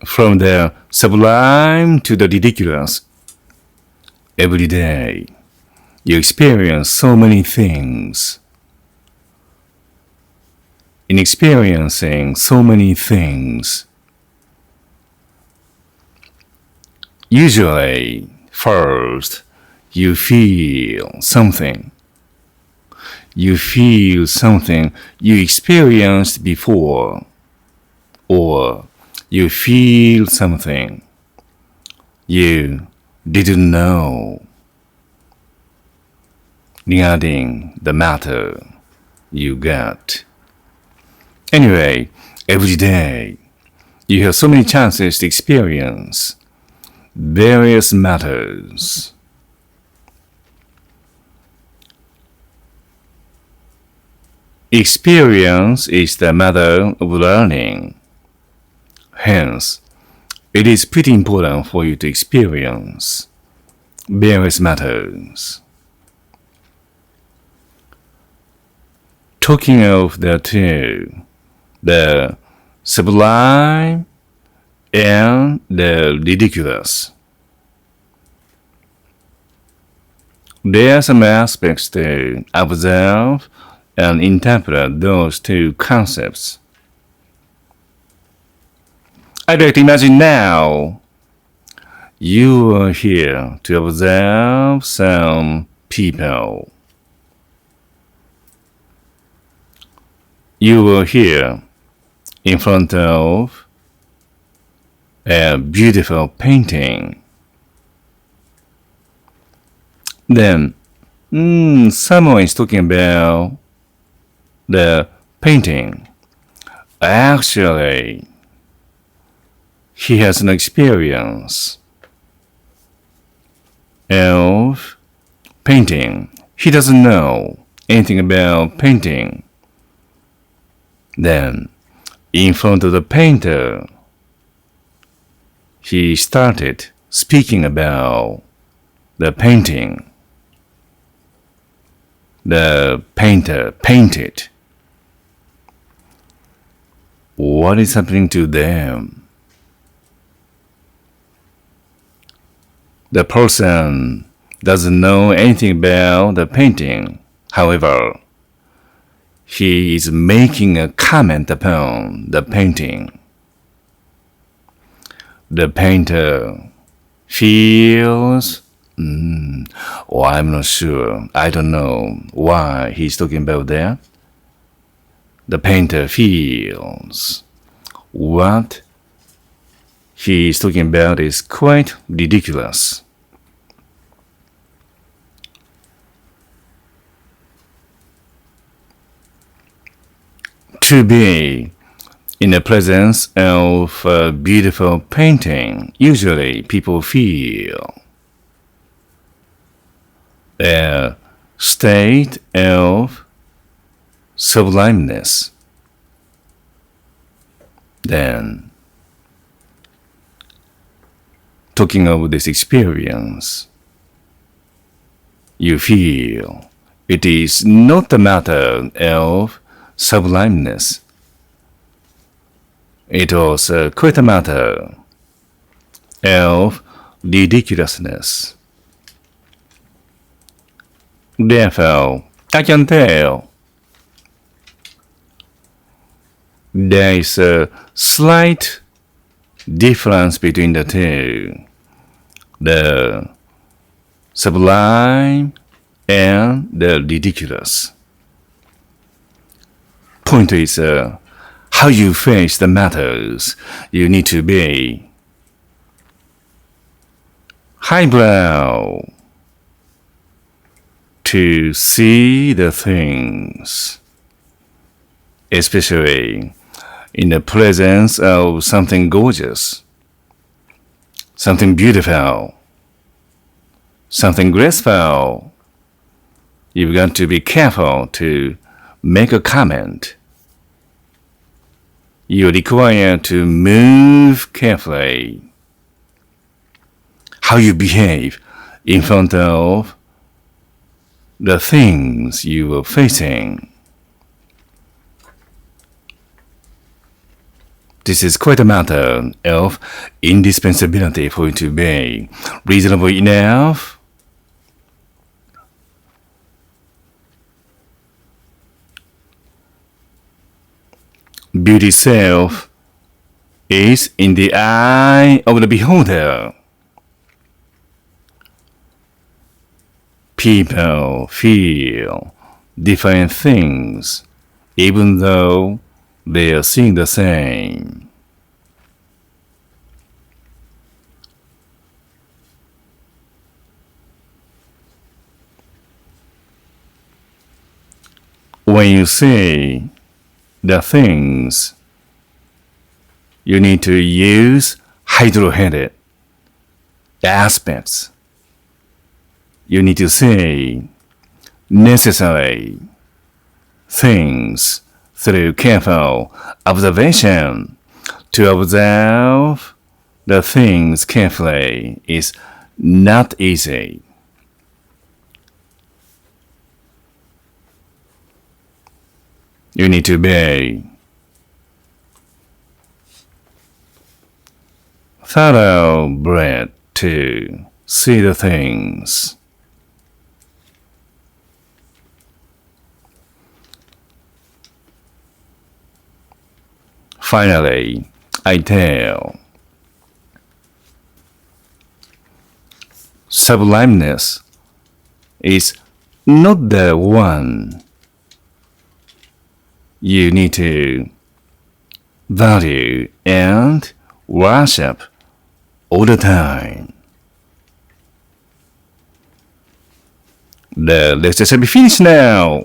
from the sublime to the ridiculous. Every day, you experience so many things. In experiencing so many things, usually, first, you feel something. You feel something you experienced before, or you feel something you didn't know regarding the matter you got. Anyway, every day, you have so many chances to experience various matters. Experience is the matter of learning. Hence, it is pretty important for you to experience various matters. Talking of the two, the sublime and the ridiculous, there are some aspects to observe and interpret those two concepts. I'd like to imagine now you are here to observe some people. You are here in front of a beautiful painting. Then, someone is talking about the painting. Actually, he has an experience of painting. He doesn't know anything about painting. Then, in front of the painter, he started speaking about the painting. The painter painted. What is happening to them? The person doesn't know anything about the painting. However, he is making a comment upon the painting. The painter feels, I'm not sure. I don't know why he's talking about that. The painter feels what he is talking about is quite ridiculous. To be in the presence of a beautiful painting, usually people feel a state of sublimeness. Then, talking of this experience, you feel it is not a matter of sublimeness. It was quite a matter of ridiculousness. Therefore, I can tell there is a slight difference between the two, the sublime and the ridiculous. Point is how you face the matters. You need to be highbrow to see the things, especially in the presence of something gorgeous, something beautiful, something graceful. You've got to be careful to make a comment. You require to move carefully. How you behave in front of the things you are facing. This is quite a matter of indispensability for you to be reasonable enough. Beauty itself is in the eye of the beholder. People feel different things, even though they are seeing the same. When you see the things, you need to use hydro-headed aspects. You need to say necessary things through careful observation. To observe the things carefully is not easy. You need to be thoroughbred to see the things. Finally, I tell, sublimeness is not the one you need to value and worship all the time. The lecture shall be finished now.